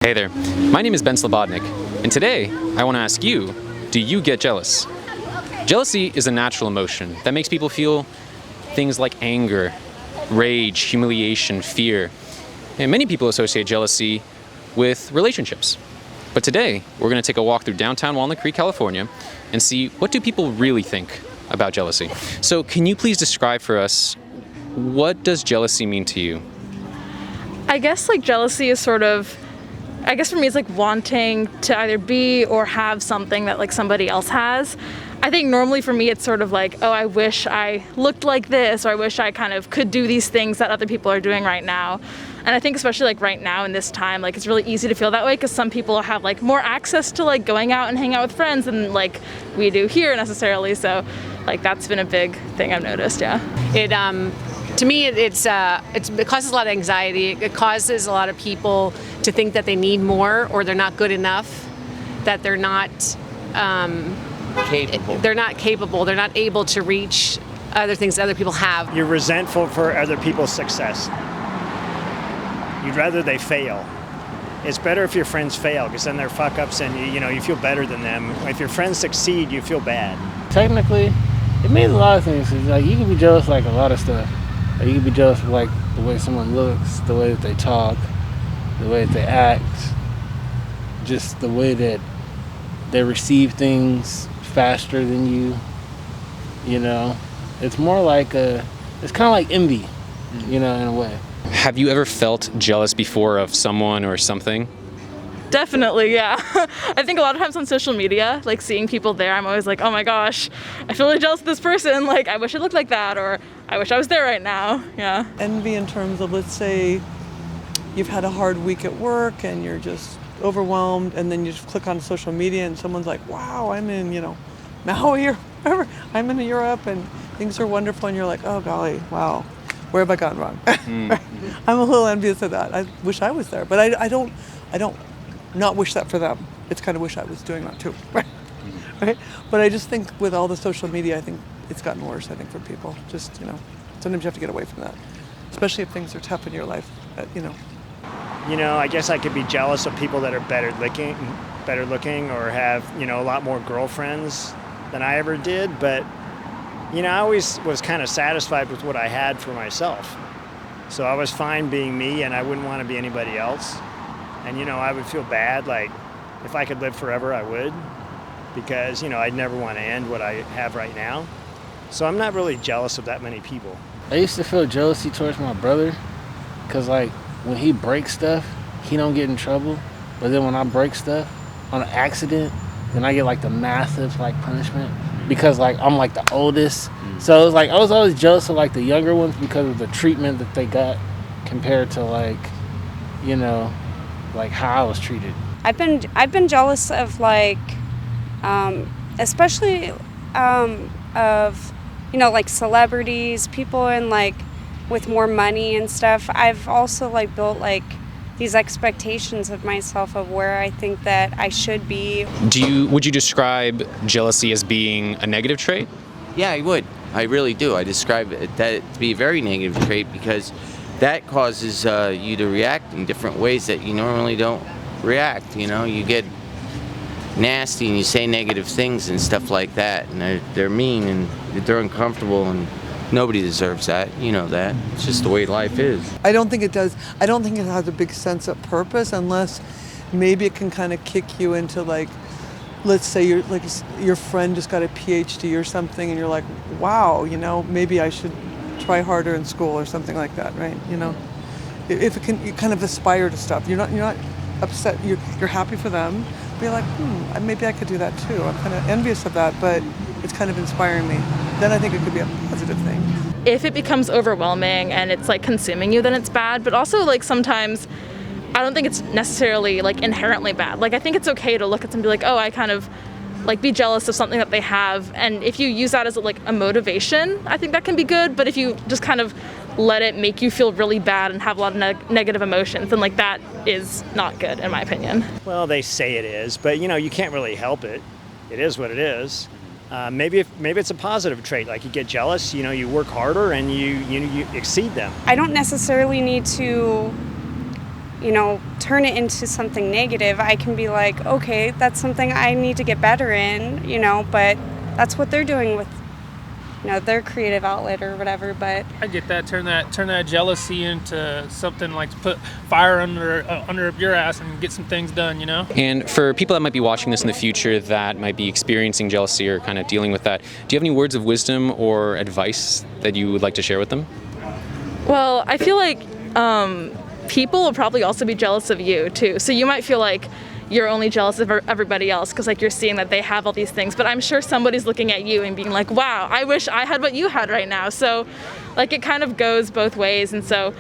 Hey there, my name is Ben Slobodnik, and today I want to ask you, do you get jealous? Jealousy is a natural emotion that makes people feel things like anger, rage, humiliation, fear. And many people associate jealousy with relationships. But today, we're going to take a walk through downtown Walnut Creek, California, and see what do people really think about jealousy. So can you please describe for us, what does jealousy mean to you? I guess jealousy is I guess for me it's wanting to either be or have something that somebody else has. I think normally for me it's oh, I wish I looked like this, or I wish I kind of could do these things that other people are doing right now. And I think especially right now in this time, it's really easy to feel that way because some people have more access to going out and hang out with friends than we do here necessarily. So that's been a big thing I've noticed. Yeah. To me, it causes a lot of anxiety. It causes a lot of people to think that they need more, or they're not good enough, that they're not capable. They're not capable. They're not able to reach other things that other people have. You're resentful for other people's success. You'd rather they fail. It's better if your friends fail, because then they're fuck-ups and you feel better than them. If your friends succeed, you feel bad. Technically, it means a lot of things. You can be jealous a lot of stuff. You can be jealous of the way someone looks, the way that they talk, the way that they act, just the way that they receive things faster than you. It's more it's kind of like envy, in a way. Have you ever felt jealous before of someone or something? Definitely, yeah. I think a lot of times on social media, seeing people there, I'm always oh my gosh, I feel really jealous of this person. I wish I looked like that, or I wish I was there right now. Yeah. Envy in terms of, let's say, you've had a hard week at work and you're just overwhelmed, and then you just click on social media and someone's wow, I'm in, Maui or wherever, I'm in Europe and things are wonderful, and you're oh golly, wow, where have I gone wrong? I'm a little envious of that. I wish I was there, but I don't not wish that for them. It's kind of wish I was doing that too, right? But I just think with all the social media, I think it's gotten worse, I think, for people. Just, sometimes you have to get away from that, especially if things are tough in your life, I guess I could be jealous of people that are better looking or have, a lot more girlfriends than I ever did. But, I always was kind of satisfied with what I had for myself. So I was fine being me, and I wouldn't want to be anybody else. And, I would feel bad, if I could live forever, I would, because, I'd never want to end what I have right now. So I'm not really jealous of that many people. I used to feel jealousy towards my brother, because, when he breaks stuff, he don't get in trouble. But then when I break stuff on an accident, then I get, the massive, punishment, because, I'm, the oldest. So it was, I was always jealous of, the younger ones because of the treatment that they got compared to, how I was treated. I've been jealous of especially of celebrities, people in with more money and stuff. I've also built these expectations of myself of where I think that I should be. Would you describe jealousy as being a negative trait? Yeah, I would. I really do. I describe that to be a very negative trait, because that causes you to react in different ways that you normally don't react. You get nasty and you say negative things and stuff like that, and they're mean and they're uncomfortable, and nobody deserves that. That. It's just the way life is. I don't think it does. I don't think it has a big sense of purpose, unless maybe it can kind of kick you into let's say your friend just got a PhD or something, and you're wow, maybe I should try harder in school or something like that, right? If it can, you kind of aspire to stuff. You're not upset. You're happy for them. But you're maybe I could do that too. I'm kind of envious of that, but it's kind of inspiring me. Then I think it could be a positive thing. If it becomes overwhelming and it's consuming you, then it's bad. But also sometimes I don't think it's necessarily inherently bad. I think it's okay to look at them and be oh, I kind of be jealous of something that they have. And if you use that as a motivation, I think that can be good. But if you just kind of let it make you feel really bad and have a lot of negative emotions, then that is not good, in my opinion. Well, they say it is, but you can't really help it. It is what it is. Maybe it's a positive trait. You get jealous, you work harder and you exceed them. I don't necessarily need to turn it into something negative, I can be like, okay, that's something I need to get better in, but that's what they're doing with, their creative outlet or whatever. But I get that. Turn that jealousy into something like to put fire under your ass and get some things done, And for people that might be watching this in the future that might be experiencing jealousy or kind of dealing with that, do you have any words of wisdom or advice that you would like to share with them? Well, I feel like people will probably also be jealous of you too. So you might feel like you're only jealous of everybody else because like you're seeing that they have all these things, but I'm sure somebody's looking at you and being like, wow, I wish I had what you had right now. So like it kind of goes both ways, and so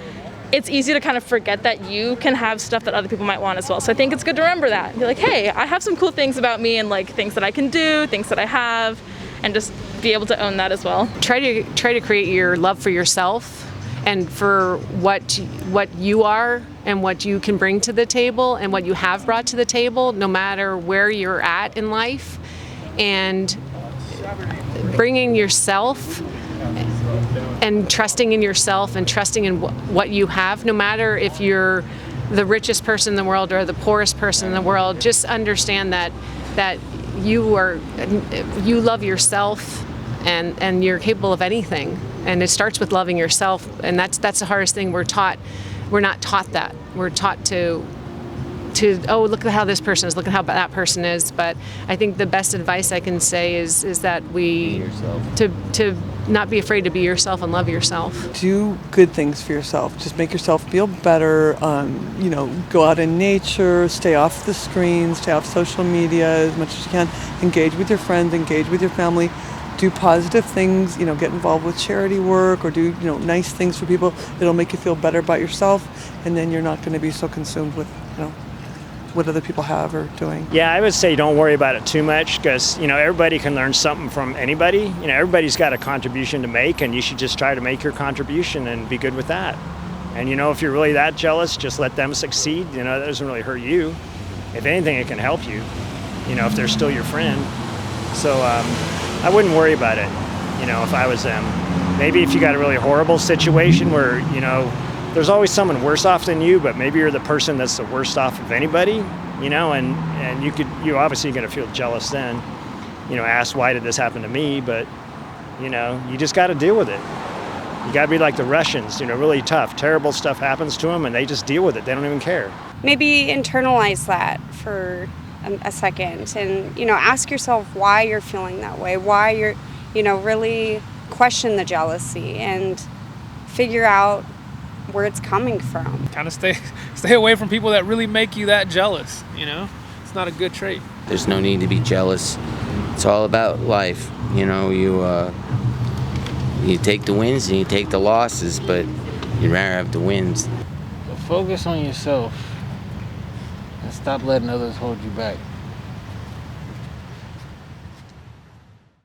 it's easy to kind of forget that you can have stuff that other people might want as well. So I think it's good to remember that. Be like, hey, I have some cool things about me, and like things that I can do, things that I have, and just be able to own that as well. Try to create your love for yourself and for what you are and what you can bring to the table and what you have brought to the table, no matter where you're at in life, and bringing yourself and trusting in yourself and trusting in what you have, no matter if you're the richest person in the world or the poorest person in the world. Just understand that you love yourself and you're capable of anything. And it starts with loving yourself, and that's the hardest thing. We're not taught that. We're taught to look at how this person is, look at how that person is. But I think the best advice I can say is that to not be afraid to be yourself and love yourself. Do good things for yourself. Just make yourself feel better. Go out in nature, stay off the screens, stay off social media as much as you can. Engage with your friends, engage with your family. Do positive things, get involved with charity work or do, nice things for people. It'll make you feel better about yourself, and then you're not going to be so consumed with, what other people have or doing. Yeah, I would say don't worry about it too much because, everybody can learn something from anybody. Everybody's got a contribution to make, and you should just try to make your contribution and be good with that. And, if you're really that jealous, just let them succeed. That doesn't really hurt you. If anything, it can help you, if they're still your friend. So, I wouldn't worry about it, if I was them. Maybe if you got a really horrible situation where, there's always someone worse off than you, but maybe you're the person that's the worst off of anybody, and you're obviously going to feel jealous then, ask why did this happen to me, but, you just got to deal with it. You got to be like the Russians, really tough. Terrible stuff happens to them, and they just deal with it. They don't even care. maybe internalize that for a second and, ask yourself why you're feeling that way, why you're, really question the jealousy and figure out where it's coming from. Kind of stay away from people that really make you that jealous, It's not a good trait. There's no need to be jealous. It's all about life. You take the wins and you take the losses, but you'd rather have the wins. Focus on yourself and stop letting others hold you back.